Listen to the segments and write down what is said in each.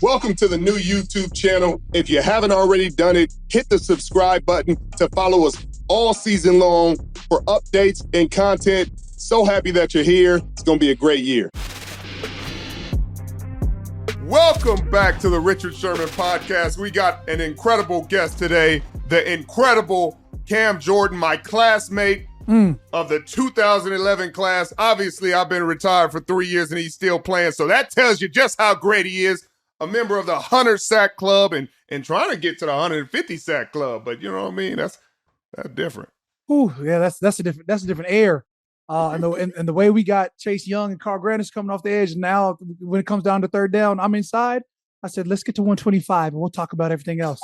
Welcome to the new YouTube channel. If you haven't already done it, hit the subscribe button to follow us all season long for updates and content. So happy that you're here. It's going to be a great year. Welcome back to the Richard Sherman podcast. We got an incredible guest today, the incredible Cam Jordan, my classmate of the 2011 class. Obviously, I've been retired for 3 years and he's still playing, so that tells you just how great he is. A member of the 100 sack club and trying to get to the 150 sack club, but you know what I mean? That's different. Ooh, yeah, that's a different air. And the way we got Chase Young and Carl Grandis coming off the edge. Now, when it comes down to third down, I'm inside. I said, let's get to 125 and we'll talk about everything else.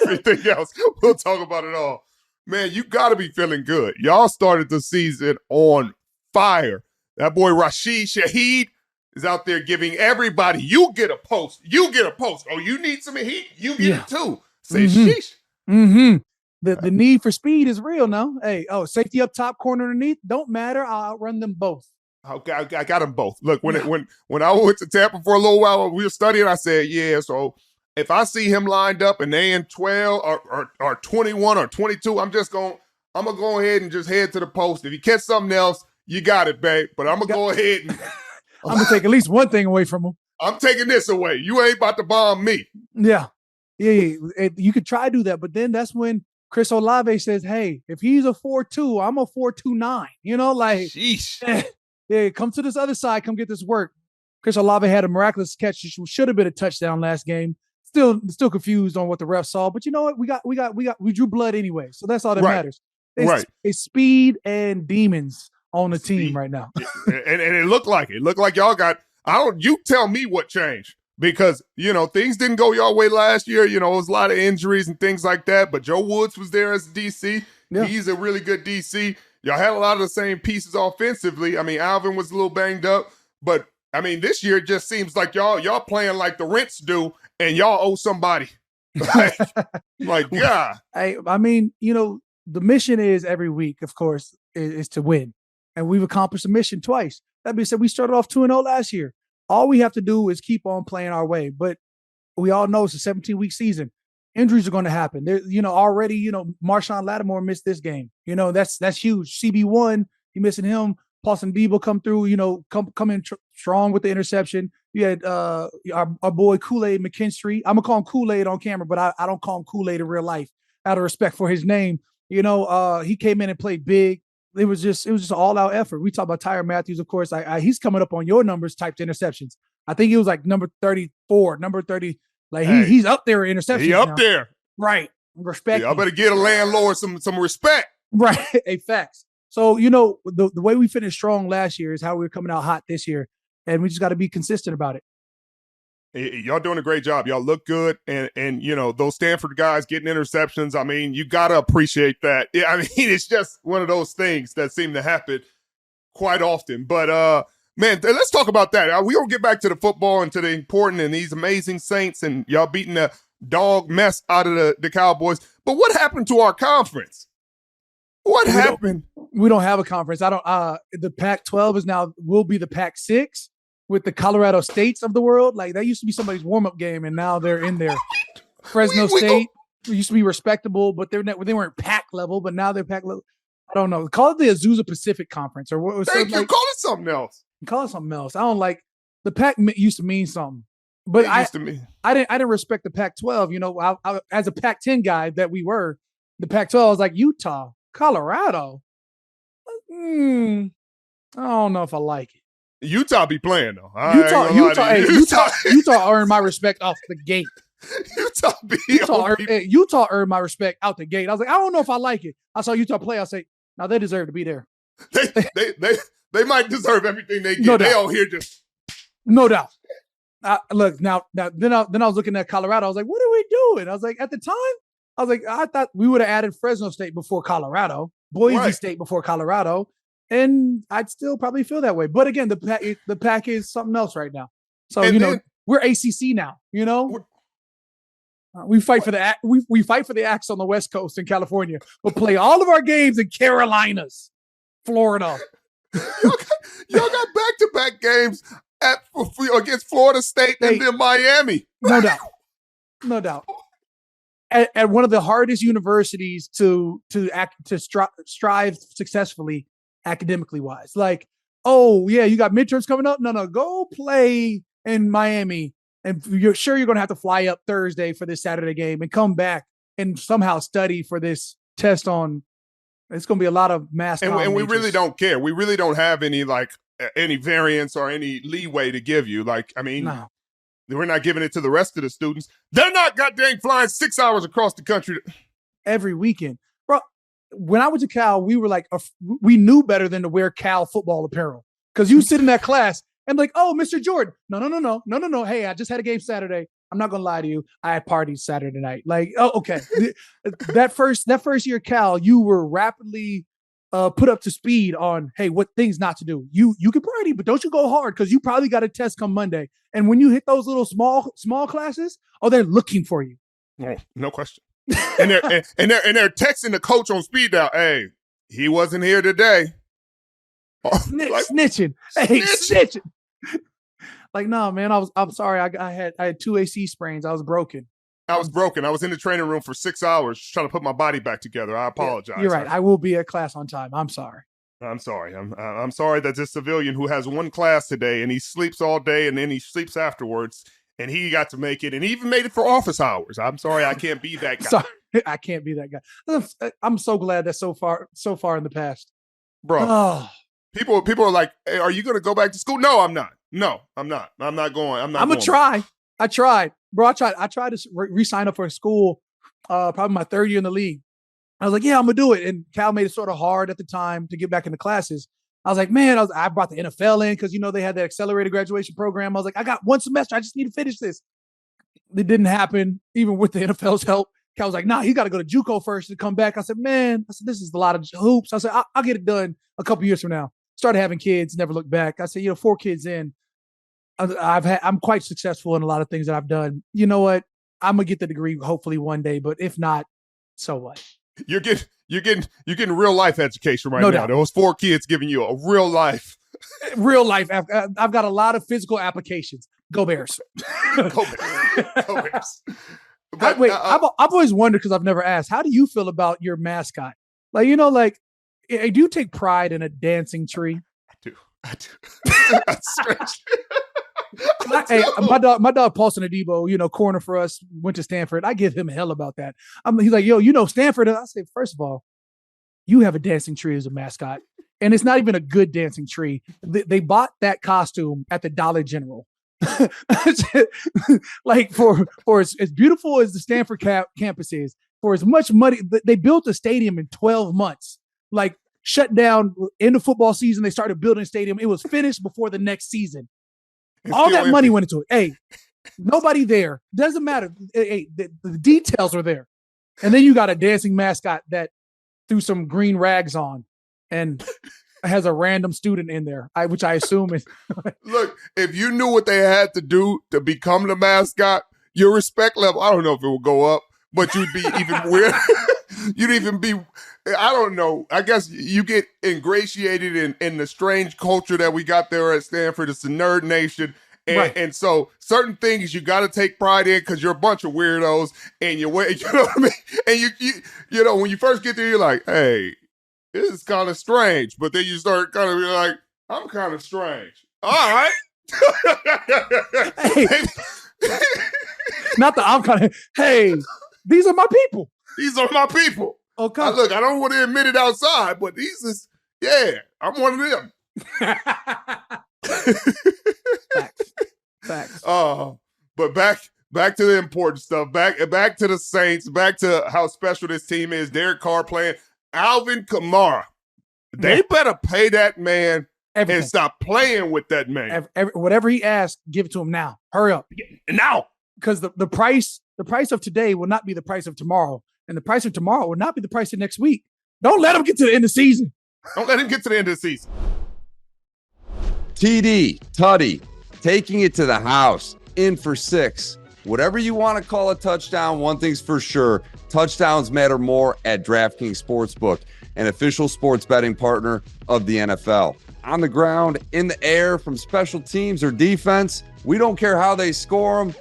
Everything else, we'll talk about it all. Man, you got to be feeling good. Y'all started the season on fire. That boy Rashid Shaheed is out there giving everybody, you get a post. Oh, you need some heat? You get it too. Say sheesh. Mm-hmm. The need for speed is real now. Hey, safety up top, corner underneath, don't matter. I'll outrun them both. Okay, I got them both. Look, when I went to Tampa for a little while, we were studying, I said, yeah, so if I see him lined up and they in 12 or 21 or 22, I'm going to go ahead and just head to the post. If you catch something else, you got it, babe. But I'm going to go ahead and I'm going to take at least one thing away from him. I'm taking this away. You ain't about to bomb me. Yeah. You could try to do that, but then that's when Chris Olave says, hey, if he's a 4.2, I'm a 4.29. You know, like, sheesh. Yeah, come to this other side. Come get this work. Chris Olave had a miraculous catch. It should have been a touchdown last game. Still confused on what the refs saw, but you know what? We drew blood anyway, so that's all that matters. It's speed and demons on the team right now. and it looked like y'all got, you tell me what changed, because, you know, things didn't go your way last year. You know, it was a lot of injuries and things like that, but Joe Woods was there as a DC. Yeah. He's a really good DC. Y'all had a lot of the same pieces offensively. I mean, Alvin was a little banged up, but I mean, this year it just seems like y'all playing like the Rents do, and y'all owe somebody. like God. I mean, you know, the mission is every week, of course, is to win. And we've accomplished the mission twice. That being said, we started off 2-0 last year. All we have to do is keep on playing our way. But we all know it's a 17-week season. Injuries are going to happen. There, you know, already, you know, Marshawn Lattimore missed this game. You know, that's huge. CB1, you missing him. Paulson Debo come through, you know, come in strong with the interception. You had our boy Kool-Aid McKinstry. I'm going to call him Kool-Aid on camera, but I don't call him Kool-Aid in real life out of respect for his name. You know, he came in and played big. It was just an all-out effort. We talk about Tyrann Mathieu, of course. He's coming up on your numbers typed interceptions. I think he was like number 34, number 30. Like he's up there in interceptions. He up there. Right. Respect. I better get a landlord some respect. Right. Hey, facts. So, you know, the way we finished strong last year is how we're coming out hot this year. And we just got to be consistent about it. Y'all doing a great job. Y'all look good. And you know, those Stanford guys getting interceptions, I mean, you got to appreciate that. Yeah, I mean, it's just one of those things that seem to happen quite often. But, man, let's talk about that. We're going to get back to the football and to the important and these amazing Saints and y'all beating the dog mess out of the Cowboys. But what happened to our conference? What happened? We don't have a conference. The Pac-12 will be the Pac-6 with the Colorado States of the world. Like, that used to be somebody's warm-up game, and now they're in there. Fresno State used to be respectable, but they weren't Pac level, but now they're Pac level. I don't know. Call it the Azusa Pacific Conference or what was Thank you. Call it something else. Call it something else. I don't like the Pac used to mean something, but I didn't respect the Pac-12. You know, I as a Pac-10 guy that we were, the Pac-12 I was like Utah, Colorado. I don't know if I like it. Utah be playing though. Utah earned my respect off the gate. Utah earned my respect out the gate. I was like, I don't know if I like it. I saw Utah play. I say, now they deserve to be there. They might deserve everything they get. No they all here just no doubt. Look now. Then I was looking at Colorado. I was like, what are we doing? I was like, at the time, I was like, I thought we would have added Fresno State before Colorado, Boise State before Colorado, and I'd still probably feel that way. But again, the Pac is something else right now. So we're ACC now. You know, we fight for the we fight for the axe on the West Coast in California. We'll play all of our games in Carolinas, Florida. Y'all got back-to-back games. against Florida State and then Miami. No doubt. No doubt. At one of the hardest universities to strive successfully academically wise. Like, oh yeah, you got midterms coming up. No, go play in Miami, and you're going to have to fly up Thursday for this Saturday game and come back and somehow study for this test on. It's going to be a lot of mass. And we really don't care. We really don't have any variance or any leeway to give you. Like, I mean. No. We're not giving it to the rest of the students. They're not goddamn flying 6 hours across the country. Every weekend. Bro, when I went to Cal, we were like, we knew better than to wear Cal football apparel. Because you sit in that class and like, oh, Mr. Jordan. No. Hey, I just had a game Saturday. I'm not going to lie to you. I had parties Saturday night. Like, oh, okay. that first year Cal, you were rapidly put up to speed on, hey, what things not to do. You can party, but don't you go hard because you probably got a test come Monday. And when you hit those little small classes, they're looking for you. Oh, no question. and they're texting the coach on speed dial. Hey, he wasn't here today. Snitching. Hey, snitching. Like, no, man, I'm sorry. I had 2 AC sprains. I was broken. I was in the training room for 6 hours trying to put my body back together. I apologize. Yeah, you're right. I will be at class on time. I'm sorry. I'm sorry. I'm sorry that this civilian who has one class today and he sleeps all day and then he sleeps afterwards and he got to make it and he even made it for office hours. I'm sorry. I can't be that guy. Sorry, I can't be that guy. I'm so glad that's so far in the past. Bro, people are like, hey, are you going to go back to school? No, I'm not. I'm not going. I'm going to try. I tried. Bro, I tried to re-sign up for a school, probably my third year in the league. I was like, yeah, I'm going to do it. And Cal made it sort of hard at the time to get back into classes. I was like, man, I brought the NFL in because, they had that accelerated graduation program. I was like, I got one semester. I just need to finish this. It didn't happen, even with the NFL's help. Cal was like, nah, he got to go to JUCO first to come back. I said, this is a lot of hoops. I said, I'll get it done a couple years from now. Started having kids, never looked back. I said, 4 kids in. I'm quite successful in a lot of things that I've done. You know what? I'm gonna get the degree hopefully one day, but if not, so what? You're getting real life education right now. Doubt. Those 4 kids giving you a real life. I've got a lot of physical applications. Go Bears. Go Bears. But, I've always wondered because I've never asked. How do you feel about your mascot? Like, do you take pride in a dancing tree? I do. That's strange. Hey, my dog Paulson Adebo, corner for us, went to Stanford. I give him hell about that. He's like, yo, Stanford. I say, first of all, you have a dancing tree as a mascot, and it's not even a good dancing tree. They bought that costume at the Dollar General. Like for as beautiful as the Stanford campus is, for as much money, they built a stadium in 12 months. Like shut down in the football season, they started building a stadium. It was finished before the next season. All that money went into it. Hey, nobody there. Doesn't matter. Hey, the details are there. And then you got a dancing mascot that threw some green rags on and has a random student in there, which I assume is. Look, if you knew what they had to do to become the mascot, your respect level, I don't know if it would go up, but you'd be even weird. You'd even be, I don't know. I guess you get ingratiated in the strange culture that we got there at Stanford. It's the nerd nation. And, right. And so certain things you got to take pride in because you're a bunch of weirdos and you know what I mean? And you know, when you first get there, you're like, hey, this is kind of strange. But then you start kind of be like, I'm kind of strange. All right. Hey. Not the I'm kind of, hey, these are my people. These are my people. Okay. Look, I don't want to admit it outside, but these is, yeah, I'm one of them. Facts. But back to the important stuff. Back to the Saints. Back to how special this team is. Derek Carr playing. Alvin Kamara. They better pay that man everything. And stop playing with that man. Whatever he asks, give it to him now. Hurry up. Now. Because the price of today will not be the price of tomorrow. And the price of tomorrow will not be the price of next week. Don't let him get to the end of the season. Don't let him get to the end of the season. TD, Tutty, taking it to the house, in for 6. Whatever you want to call a touchdown, one thing's for sure. Touchdowns matter more at DraftKings Sportsbook, an official sports betting partner of the NFL. on the ground, in the air, from special teams or defense. We don't care how they score them.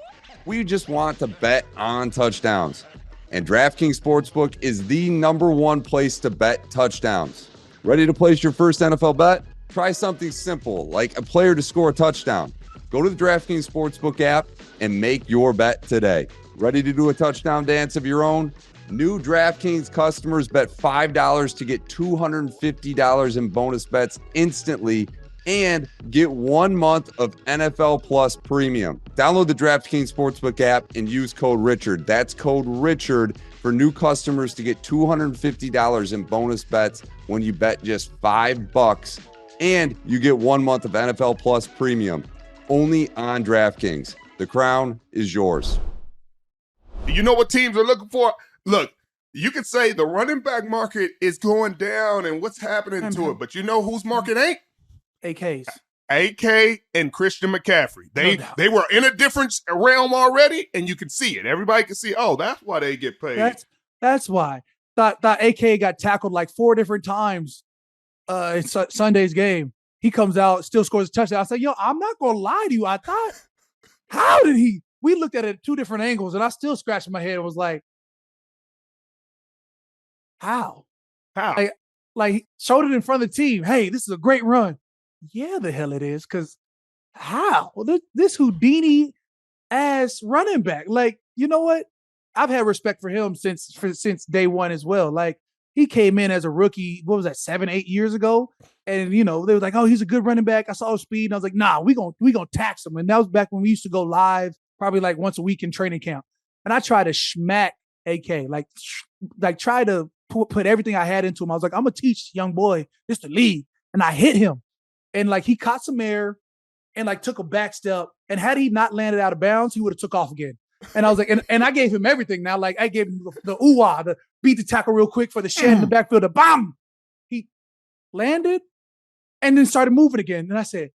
We just want to bet on touchdowns. And DraftKings Sportsbook is the #1 place to bet touchdowns. Ready to place your first NFL bet? Try something simple, like a player to score a touchdown. Go to the DraftKings Sportsbook app and make your bet today. Ready to do a touchdown dance of your own? New DraftKings customers bet $5 to get $250 in bonus bets instantly and get 1 month of NFL Plus Premium. Download the DraftKings Sportsbook app and use code Richard. That's code Richard for new customers to get $250 in bonus bets when you bet just $5, and you get 1 month of NFL Plus Premium. Only on DraftKings. The crown is yours. You know what teams are looking for? Look, you could say the running back market is going down and what's happening to it, but you know whose market ain't? AKs. AK and Christian McCaffrey. They were in a different realm already, and you can see it. Everybody can see, oh, that's why they get paid. That's why. Thought AK got tackled like 4 different times in Sunday's game. He comes out, still scores a touchdown. I said, yo, I'm not going to lie to you. I thought, how did he? We looked at it at 2 different angles, and I still scratched my head and was like, how? Like showed it in front of the team. Hey, this is a great run. Yeah, the hell it is. Because how? Well, this Houdini ass running back. Like, you know what? I've had respect for him since day one as well. Like, he came in as a rookie, what was that, 7-8 years ago? And, you know, they were like, oh, he's a good running back. I saw his speed. And I was like, nah, we gonna tax him. And that was back when we used to go live, probably like once a week in training camp. And I tried to smack AK, like try to put everything I had into him. I was like, I'm going to teach young boy this to lead. And I hit him. And like he caught some air and like took a back step. And had he not landed out of bounds, he would have took off again. And I was like, and I gave him everything now. Like I gave him the ooh-ah, the beat the tackle real quick for the shed in the backfield, the bomb. He landed and then started moving again. And I said,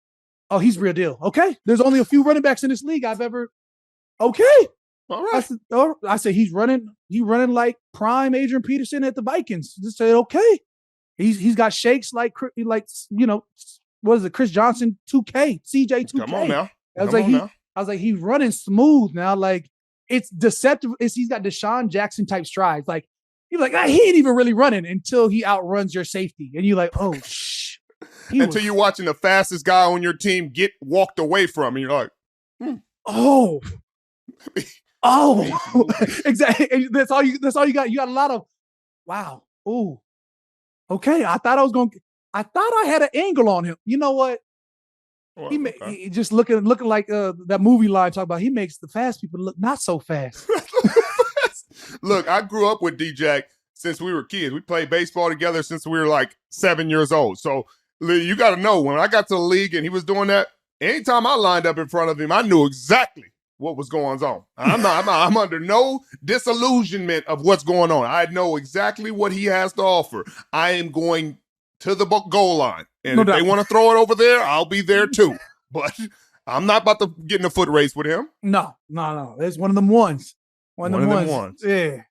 oh, he's real deal. Okay. There's only a few running backs in this league I've ever. Okay. All right. I said he's running like prime Adrian Peterson at the Vikings. Just said, okay. He's got shakes like you know, what is it, Chris Johnson 2K, CJ 2K. Come on now. I was like, he's running smooth now. Like, it's deceptive. He's got Deshaun Jackson type strides. Like, you're like, he ain't even really running until he outruns your safety. And you're like, oh, shh. Until you're watching the fastest guy on your team get walked away from, and you're like, oh, exactly. That's all you got. You got a lot of, wow. Ooh, okay. I thought I had an angle on him. You know what? Well, he just looking like that movie line talk about. He makes the fast people look not so fast. Look, I grew up with D-Jack since we were kids. We played baseball together since we were like 7 years old. So you got to know, when I got to the league and he was doing that, anytime I lined up in front of him, I knew exactly what was going on. I'm under no disillusionment of what's going on. I know exactly what he has to offer. I am going to the goal line. And if they want to throw it over there, I'll be there too. But I'm not about to get in a foot race with him. No. It's one of them ones. One of them ones. Yeah.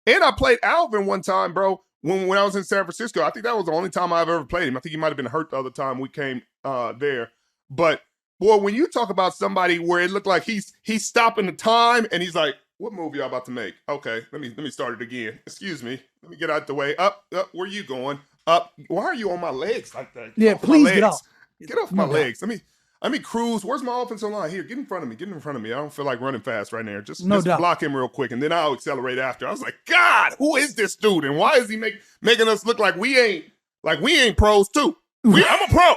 And I played Alvin one time, bro, when I was in San Francisco. I think that was the only time I've ever played him. I think he might have been hurt the other time we came there. But, boy, when you talk about somebody where it looked like he's stopping the time and he's like, what move y'all about to make? Okay, let me start it again. Excuse me. Let me get out the way. Up, where you going? Up. Why are you on my legs like that? Yeah, please get off. Get off my legs. Let me cruise. Where's my offensive line? Here, get in front of me. I don't feel like running fast right now. Just block him real quick, and then I'll accelerate after. I was like, God, who is this dude? And why is he making us look like we ain't pros too? I'm a pro.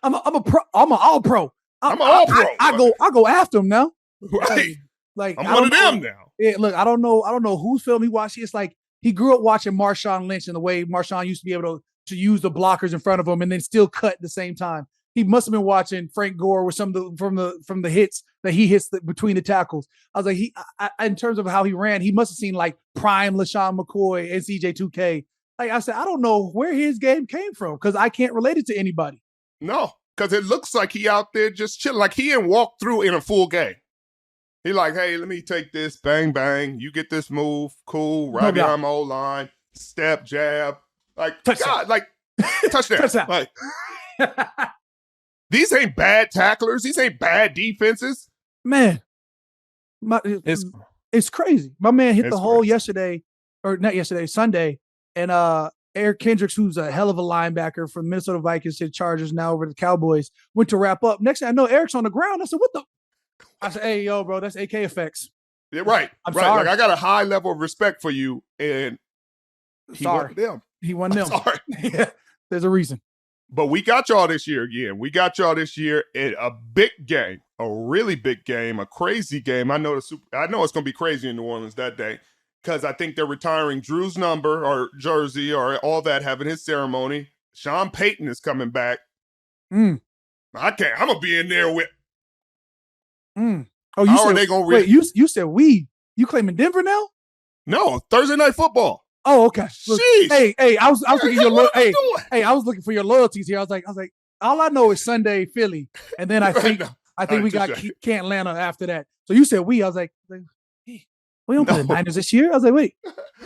I'm a pro. I'm an all pro. I'm an all pro. I go after him now. Right. Like I'm one of them now. Yeah, look, I don't know whose film he watched. It's like he grew up watching Marshawn Lynch and the way Marshawn used to be able to use the blockers in front of him and then still cut at the same time. He must have been watching Frank Gore with some of from the hits that he hits between the tackles. I was like, in terms of how he ran, he must have seen like prime LaShawn McCoy and CJ 2K. Like I said, I don't know where his game came from because I can't relate it to anybody. No, because it looks like he out there just chilling, like he didn't walk through in a full game. He like, hey, let me take this, bang, bang. You get this move, cool, right behind my old line, step, jab. Like, God, like, Touchdown. Touchdown. Like, these ain't bad tacklers. These ain't bad defenses. Man, it's crazy. My man hit the hole yesterday, or not yesterday, Sunday, and Eric Kendricks, who's a hell of a linebacker from Minnesota Vikings to the Chargers, now over to the Cowboys, went to wrap up. Next thing I know, Eric's on the ground. I said, "What the?" I said, "Hey, yo, bro, that's AK effects." Yeah, right. I'm right. sorry. Like, I got a high level of respect for you, and he won them. He won them. Sorry. Yeah, there's a reason. But we got y'all this year again. We got y'all this year in a big game, a really big game, a crazy game. I know it's going to be crazy in New Orleans that day because I think they're retiring Drew's number or jersey or all that, having his ceremony. Sean Payton is coming back. I'm going to be in there with. Oh, How are they going to wait? You said we? You claiming Denver now? No, Thursday Night Football. Oh, okay. Look, Jeez. Hey, I was looking your I was looking for your loyalties here. I was like, all I know is Sunday Philly, and then I think we got Can't Atlanta after that. So you said we. I was like, hey, we don't play the Niners this year. I was like, wait,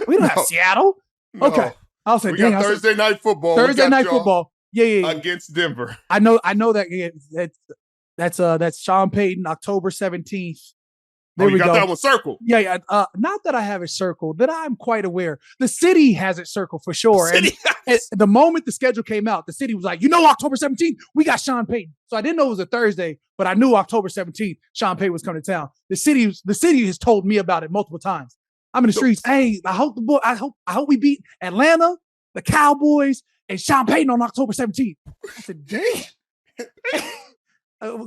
we don't have Seattle. No. Okay. I was like, we got Thursday Night Football. Thursday Night Football. Yeah. Against Denver. I know that. That's Sean Payton, October 17th. There we got go. that one circled. Yeah. Not that I have it circled, that I'm quite aware. The city has it circled for sure. And the moment the schedule came out, the city was like, October 17th, we got Sean Payton. So I didn't know it was a Thursday, but I knew October 17th, Sean Payton was coming to town. The city has told me about it multiple times. I'm in the streets. Hey, I hope we beat Atlanta, the Cowboys, and Sean Payton on October 17th. I said, damn.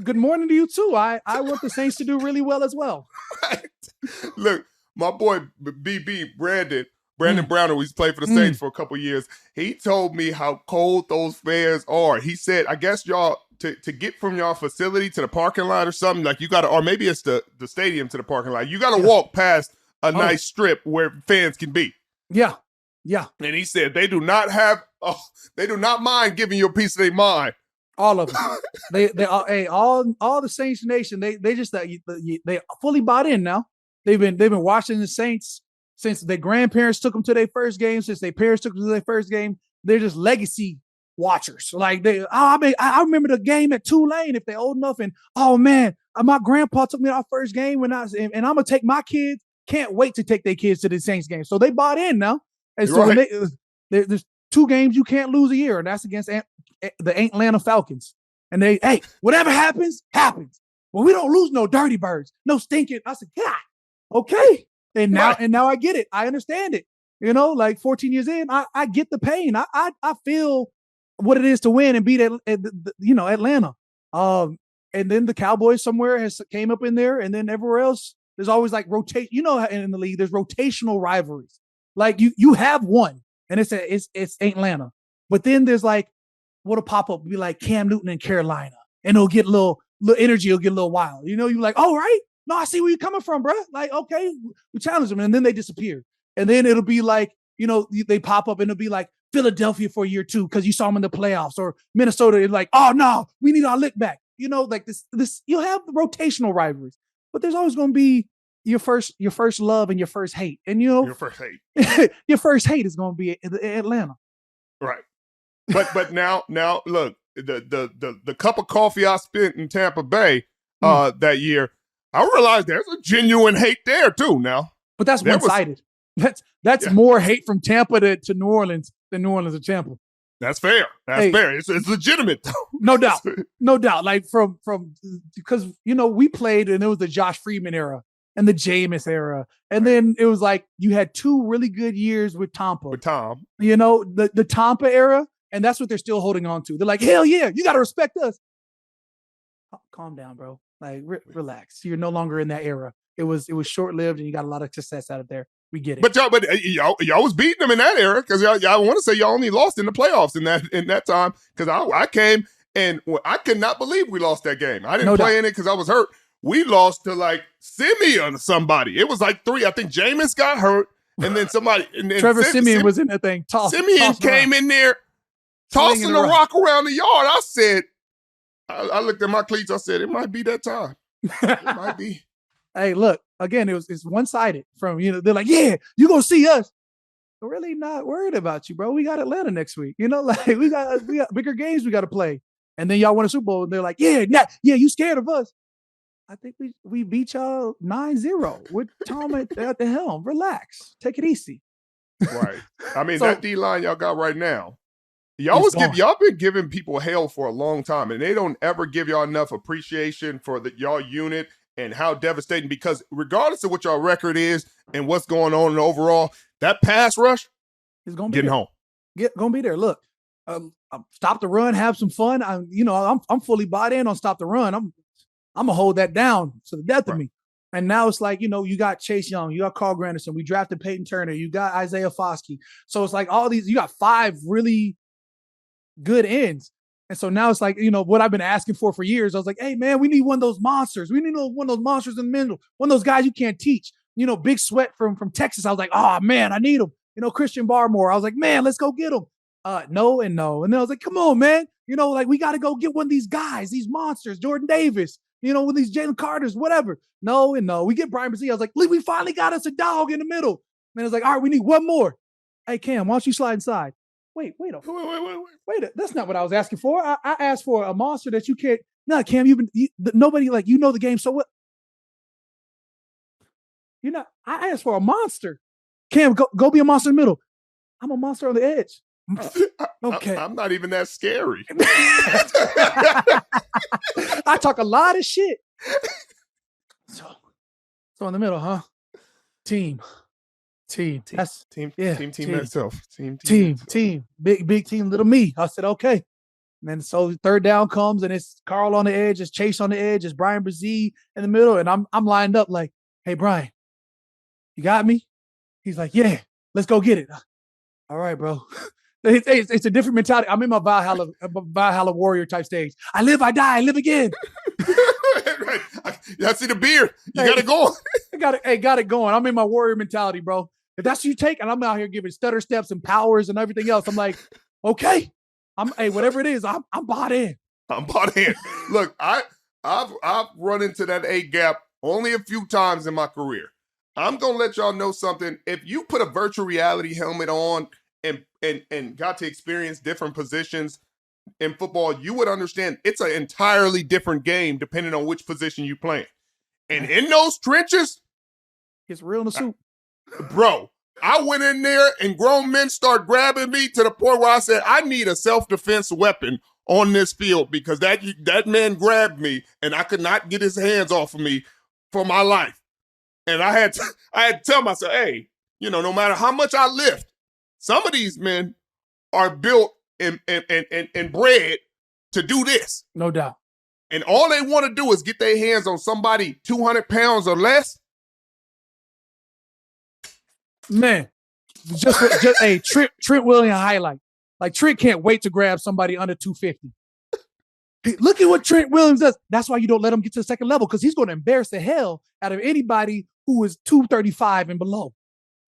Good morning to you too. I want the Saints to do really well as well. Right. Look, my boy BB Brandon Browner, who's played for the Saints for a couple years. He told me how cold those fans are. He said, I guess y'all to get from y'all facility to the parking lot or something, like you got to, or maybe it's the stadium to the parking lot. You got to walk past a nice strip where fans can be. Yeah. Yeah. And he said they do not mind giving you a piece of their mind. All of them. all the Saints Nation. They just they fully bought in now. They've been watching the Saints since their grandparents took them to their first game. Since their parents took them to their first game, they're just legacy watchers. Like I remember the game at Tulane if they're old enough. And oh man, my grandpa took me to our first game and I'm gonna take my kids. Can't wait to take their kids to the Saints game. So they bought in now. And so right. There's 2 games you can't lose a year, and that's against the Atlanta Falcons. And whatever happens. Well, we don't lose no dirty birds, no stinking. I said, God, okay. And now I get it. I understand it. Like 14 years in, I get the pain. I feel what it is to win and beat Atlanta. And then the Cowboys somewhere came up in there, and then everywhere else there's always like rotate. In the league there's rotational rivalries. Like you have one, and it's Atlanta, but then there's like what'll pop up be like Cam Newton in Carolina, and it'll get a little energy, it'll get a little wild. You're like, oh right, no, I see where you're coming from, bro. Like okay, we challenge them, and then they disappear, and then it'll be like they pop up, and it'll be like Philadelphia for year 2 because you saw them in the playoffs, or Minnesota is like, oh no, we need our lick back. Like this you'll have the rotational rivalries, but there's always going to be your first love and your first hate. And your first hate. Your first hate is going to be Atlanta. Right. But now look, the cup of coffee I spent in Tampa Bay that year, I realized there's a genuine hate there too now. But that's one-sided. That's more hate from Tampa to New Orleans than New Orleans to Tampa. That's fair. Fair. It's legitimate. No doubt. No doubt. Like from because we played and it was the Josh Freeman era and the Jameis era. And then it was like you had 2 really good years with Tampa. With Tom. The Tampa era, and that's what they're still holding on to. They're like, hell yeah, you got to respect us. Calm down, bro. Like relax. You're no longer in that era. It was short-lived, and you got a lot of success out of there. We get it. But y'all was beating them in that era because y'all want to say y'all only lost in the playoffs in that time because I came and I could not believe we lost that game. I didn't play in it because I was hurt. We lost to like Simeon or somebody. It was like 3. I think Jameis got hurt, and then somebody. And then Trevor Simeon was in that thing. Simeon came in there tossing the rock around the yard. I said, I looked at my cleats. I said, it might be that time. It might be. Hey, look, again, it's one-sided from, they're like, yeah, you're going to see us. really not worried about you, bro. We got Atlanta next week. Like we got bigger games we got to play. And then y'all won a Super Bowl, and they're like, yeah, you scared of us. I think we beat y'all 9-0 with Tom at the helm. Relax. Take it easy. Right. I mean, that D-line y'all got right now, y'all been giving people hell for a long time, and they don't ever give y'all enough appreciation for y'all unit and how devastating, because regardless of what y'all record is and what's going on overall, that pass rush is going to be getting home. Going to be there. Look, stop the run, have some fun. I'm fully bought in on stop the run. I'm gonna hold that down to the death of me. And now it's like, you got Chase Young, you got Carl Granderson, we drafted Peyton Turner, you got Isaiah Foskey. So it's like all these, you got 5 really good ends. And so now it's like, what I've been asking for years. I was like, hey man, we need one of those monsters. We need one of those monsters in the middle, one of those guys you can't teach. Big Sweat from Texas. I was like, oh man, I need him. Christian Barmore. I was like, man, let's go get him. No and no. And then I was like, come on, man. Like we got to go get one of these guys, these monsters, Jordan Davis, with these Jalen Carters, whatever. No and no. We get Brian Brzee. I was like, we finally got us a dog in the middle. Man, I was like, all right, we need one more. Hey, Cam, why don't you slide inside? Wait. That's not what I was asking for. I asked for a monster that you can't. No, Cam, nobody the game. So what? I asked for a monster. Cam, go be a monster in the middle. I'm a monster on the edge. Okay. I'm not even that scary. I talk a lot of shit. So in the middle, huh? Team. That's team. Yeah. Team itself. Team. Big team, little me. I said, okay. And then so third down comes, and it's Carl on the edge, it's Chase on the edge, it's Brian Brzee in the middle, and I'm lined up like, hey Brian, you got me? He's like, yeah, let's go get it. All right, bro. It's a different mentality. I'm in my Valhalla warrior type stage. I live, I die, I live again. Right. I see the beard. You got it going. Got it going. I'm in my warrior mentality, bro. If that's what you take, and I'm out here giving stutter steps and powers and everything else, I'm like, okay. Whatever it is, I'm bought in. I'm bought in. Look, I've run into that A gap only a few times in my career. I'm gonna let y'all know something. If you put a virtual reality helmet on and got to experience different positions in football, you would understand it's an entirely different game depending on which position you playing. And in those trenches, it's real in the soup. Bro, I went in there and grown men start grabbing me to the point where I said, I need a self-defense weapon on this field because that man grabbed me and I could not get his hands off of me for my life. And I had to tell myself, hey, no matter how much I lift, some of these men are built and bred to do this. No doubt. And all they want to do is get their hands on somebody 200 pounds or less. Man, just a Trent Williams highlight. Like Trent can't wait to grab somebody under 250. Hey, look at what Trent Williams does. That's why you don't let him get to the second level, because he's going to embarrass the hell out of anybody who is 235 and below.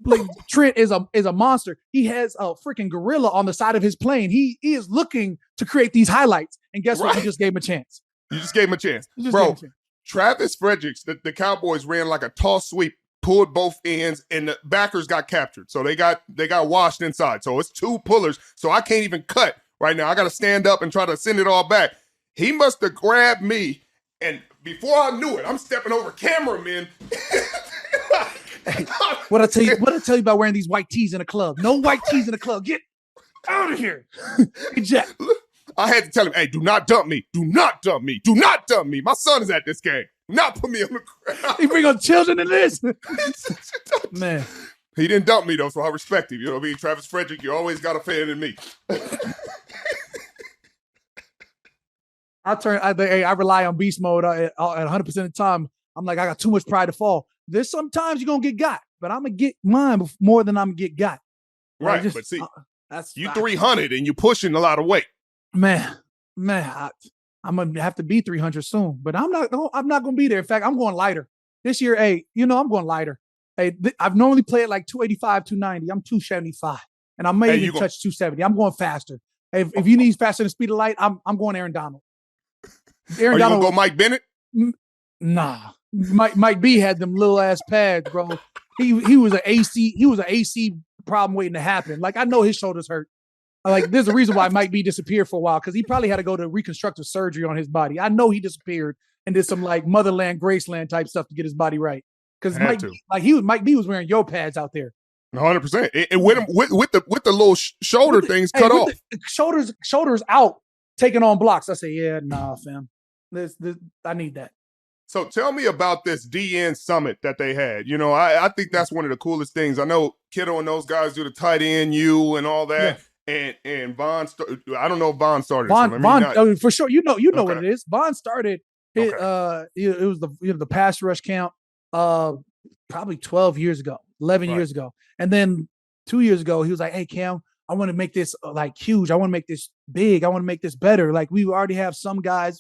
Like, Trent is a monster. He has a freaking gorilla on the side of his plane. He is looking to create these highlights. And guess what? You just gave him a chance. You just gave him a chance. Bro, Travis Fredericks, the Cowboys ran like a toss sweep, pulled both ends, and the backers got captured. So they got washed inside. So it's 2 pullers. So I can't even cut right now. I got to stand up and try to send it all back. He must have grabbed me, and before I knew it, I'm stepping over cameramen. Hey, what I tell you about wearing these white tees in a club? No white tees in a club. Get out of here. Hey, Jack. I had to tell him, hey, do not dump me. Do not dump me. Do not dump me. My son is at this game. Do not put me on the ground. You bring on children in this? Man. He didn't dump me, though, so I respect him. You know what I mean? Travis Frederick, you always got a fan in me. I rely on beast mode at 100% of the time. I'm like, I got too much pride to fall. There's sometimes you're going to get got, but I'm going to get mine more than I'm going to get got. Right, but see, you 300 and you're pushing a lot of weight. Man, I'm going to have to be 300 soon, but I'm not going to be there. In fact, I'm going lighter. This year, I'm going lighter. Hey, I've normally played like 285, 290. I'm 275, and I may even touch 270. I'm going faster. Hey, if you need faster than speed of light, I'm going Aaron Donald. Are you going to go Mike Bennett? Nah. Mike B had them little ass pads, bro. He was an AC problem waiting to happen. Like, I know his shoulders hurt. Like, there's a reason why Mike B disappeared for a while, because he probably had to go to reconstructive surgery on his body. I know he disappeared and did some like Motherland, Graceland type stuff to get his body right. Because Mike B was wearing yo pads out there. 100%. And with the little shoulder things cut off. Shoulders out, taking on blocks. I say, yeah, nah, fam. I need that. So tell me about this DN summit that they had. You know, I think that's one of the coolest things. I know Kittle and those guys do the tight end U and all that. Yeah. And Von, I don't know if Von started. Von for sure. You know what it is. Von started. It was the pass rush camp probably 12 years ago, 11 years ago. And then 2 years ago, he was like, hey, Cam, I want to make this like huge. I want to make this big. I want to make this better. Like, we already have some guys,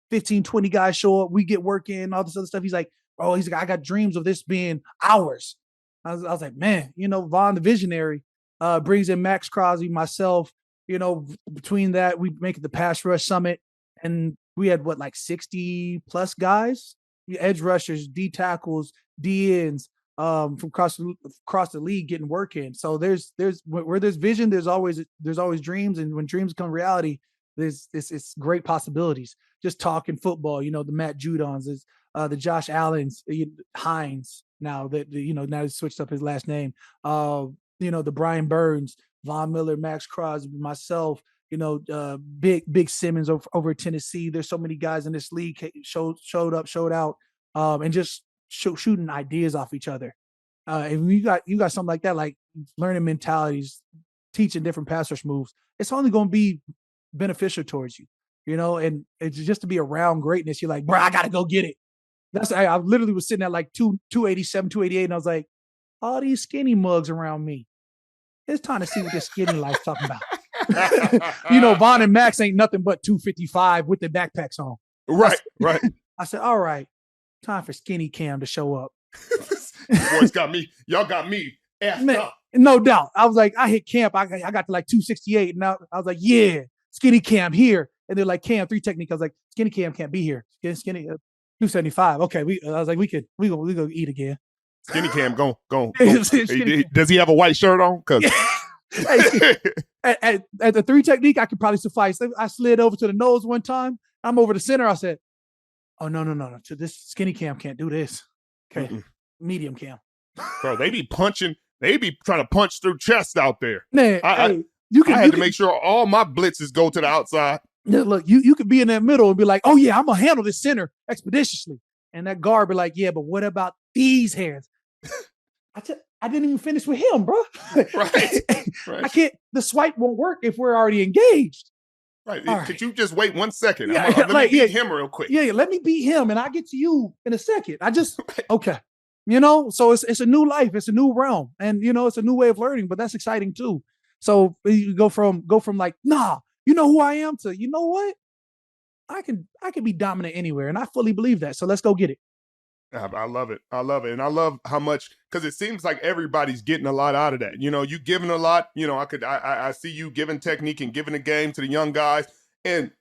15, 20 guys show up. We get work in, all this other stuff. He's like, I got dreams of this being ours. I was like, man, Von, the visionary, brings in Max Crosby, myself, between that, we make it the pass rush summit. And we had 60 plus guys, edge rushers, D tackles, D ends, from across the league getting work in. So there's where there's vision, there's always dreams. And when dreams become reality, it's great possibilities. Just talking football, the Matt Judons, the Josh Allens, Hines, now that, now he switched up his last name, the Brian Burns, Von Miller, Max Crosby, myself, big Simmons over Tennessee. There's so many guys in this league showed out, and just shooting ideas off each other. And you got something like that, like learning mentalities, teaching different pass rush moves. It's only going to be beneficial towards you, and it's just to be around greatness. You're like, bro, I got to go get it. I literally was sitting at like 287, 288. And I was like, all these skinny mugs around me. It's time to see what this skinny life's talking about. Von and Max ain't nothing but 255 with their backpacks on. Right. I said, all right, time for Skinny Cam to show up. Boys got me. Y'all got me. Up. No doubt. I was like, I hit camp. I got to like 268. And I was like, yeah, Skinny Cam here. And they're like, Cam 3 technique. I was like, Skinny Cam can't be here. Skinny 275. Okay. I was like, we go eat again. Skinny Cam, go. Does he have a white shirt on? Cause at the 3 technique, I could probably suffice. I slid over to the nose one time. I'm over the center. I said, oh, no. To this Skinny Cam can't do this. Okay. Mm-mm. Medium Cam. Bro, they be punching. They be trying to punch through chest out there. Man, I had to make sure all my blitzes go to the outside. Look, you could be in that middle and be like, oh, yeah, I'm going to handle this center expeditiously. And that guard be like, yeah, but what about these hands? I didn't even finish with him, bro. Right. I can't. The swipe won't work if we're already engaged. Right. Could you just wait 1 second? Let me beat him real quick. Yeah, let me beat him, and I'll get to you in a second. Okay. So it's a new life. It's a new realm. And, it's a new way of learning, but that's exciting too. So you go from like, nah, you know who I am, to, you know what? I can be dominant anywhere. And I fully believe that. So let's go get it. I love it. And I love how much, because it seems like everybody's getting a lot out of that. You giving a lot, I see you giving technique and giving a game to the young guys. And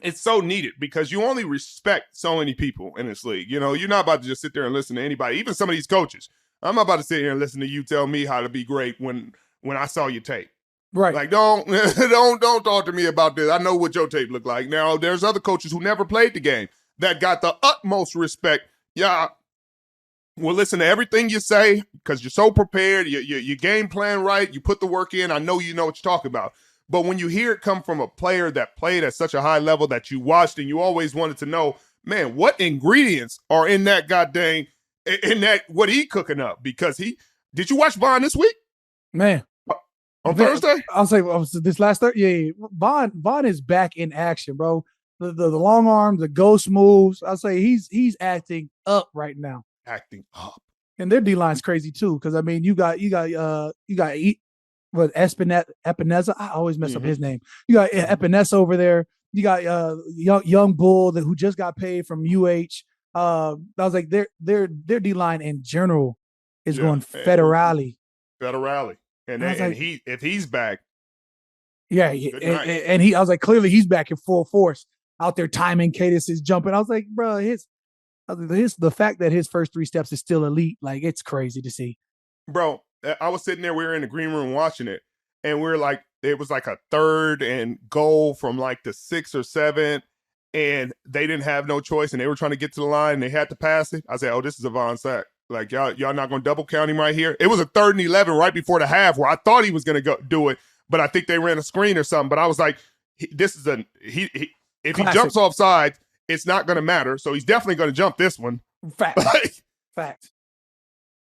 it's so needed, because you only respect so many people in this league. You're not about to just sit there and listen to anybody, even some of these coaches. I'm not about to sit here and listen to you tell me how to be great when I saw your tape. Right. Like, don't talk to me about this. I know what your tape looked like. Now, there's other coaches who never played the game that got the utmost respect. Yeah, we'll listen to everything you say because you're so prepared. You game plan right. You put the work in. I know you know what you're talking about. But when you hear it come from a player that played at such a high level that you watched and you always wanted to know, man, what ingredients are in that what he cooking up? Because did you watch Von this week? Man. On Thursday? I'll say this last Thursday. Yeah. Von is back in action, bro. The long arms, the ghost moves. I'll say he's acting up right now. Acting up. And their D-line's crazy too. Cause I mean, you got Epineza. I always mess up his name. You got Epineza over there. You got young Bull who just got paid from UH. I was like, their D-line in general is going federally. And if he's back. Yeah. And I was like, clearly he's back in full force out there, timing cadences, jumping. I was like, bro, the fact that his first 3 steps is still elite, like, it's crazy to see. Bro, I was sitting there, we were in the green room watching it, and we were like, it was like a 3rd and goal from like the 6th or 7th, and they didn't have no choice, and they were trying to get to the line, and they had to pass it. I said, oh, this is a Von sack. Like, y'all not going to double count him right here? It was a 3rd and 11 right before the half where I thought he was going to go do it, but I think they ran a screen or something. But I was like, this is if he jumps offside, it's not going to matter. So he's definitely going to jump this one. Fact. Fact.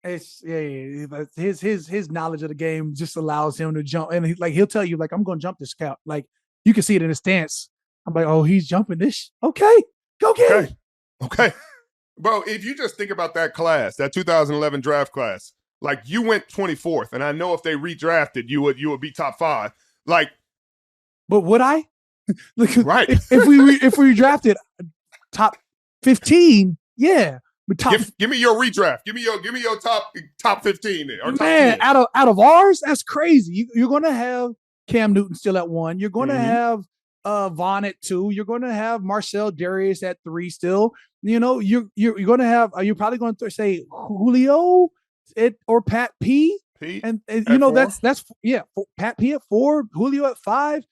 It's his knowledge of the game just allows him to jump, and he'll tell you, like, I'm going to jump this scout. Like, you can see it in his stance. I'm like, oh, he's jumping this. Okay, go get it. Okay. Bro, if you just think about that class, that 2011 draft class, like, you went 24th, and I know if they redrafted, you would be top 5. Like, but would I? Right. If we drafted top 15, yeah. But give me your redraft. Give me your top 15 or top man, 10. out of ours, that's crazy. You're going to have Cam Newton still at 1. You're going to have Vaughn at 2. You're going to have Marcel Darius at 3 still. You know, you're going to have, you're probably going to say Julio or Pat P. And you know, 4. that's Pat P at 4, Julio at 5,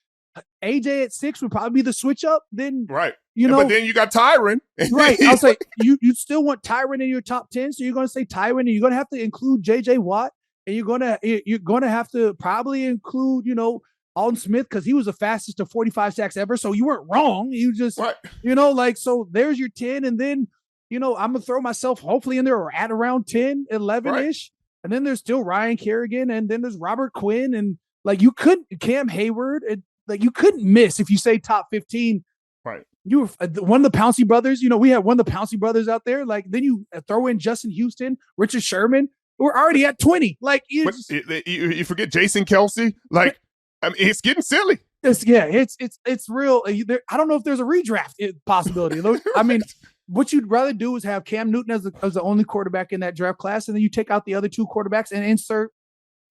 AJ at 6 would probably be the switch up. Then right. You know, but then you got Tyron. Right. I'll say you still want Tyron in your top 10. So you're going to say Tyron, and you're going to have to include JJ Watt, and you're going to have to probably include, you know, Alden Smith, because he was the fastest to 45 sacks ever. So you weren't wrong. You just, right. You know, like, so there's your 10. And then, you know, I'm going to throw myself hopefully in there or at around 10, 11-ish. Right. And then there's still Ryan Kerrigan, and then there's Robert Quinn, and like you couldn't Cam Hayward, and like you couldn't miss if you say top 15. Right. You were one of the Pouncey brothers. You know, we had one of the Pouncey brothers out there. Like, then you throw in Justin Houston, Richard Sherman. We're already at 20. Like, you forget Jason Kelsey. Like, I mean, it's getting silly. It's real. I don't know if there's a redraft possibility. I mean, what you'd rather do is have Cam Newton as the only quarterback in that draft class, and then you take out the other 2 quarterbacks and insert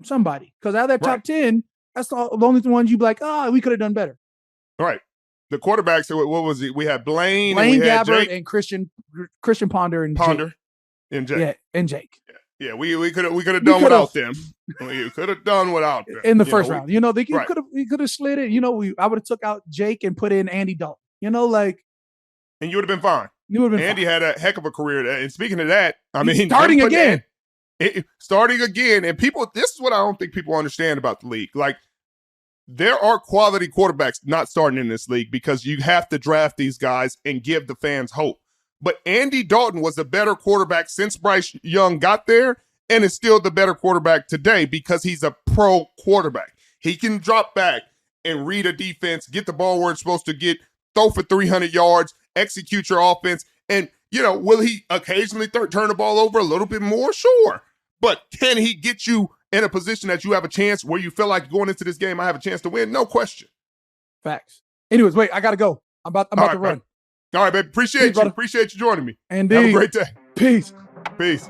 somebody. Because out of that top 10, that's the only ones you'd be like, we could have done better. Right. The quarterbacks, what was it? We had Blaine and we Gabbert, had Jake. And Christian Ponder and Jake. Yeah, and Jake. Yeah, we could have done without them. We could have done without them in the first round. You know, he could have slid it. You know, I would have took out Jake and put in Andy Dalton. You know, like, and you would have been fine. Andy had a heck of a career. And speaking of that, I mean, starting again, and people. This is what I don't think people understand about the league. Like, there are quality quarterbacks not starting in this league because you have to draft these guys and give the fans hope. But Andy Dalton was a better quarterback since Bryce Young got there, and is still the better quarterback today because he's a pro quarterback. He can drop back and read a defense, get the ball where it's supposed to get, throw for 300 yards, execute your offense. And, you know, will he occasionally turn the ball over a little bit more? Sure. But can he get you in a position that you have a chance where you feel like going into this game, I have a chance to win? No question. Facts. Anyways, wait, I got to go. I'm about to run. All right, babe. Appreciate you. Appreciate you joining me. And have a great day. Peace. Peace.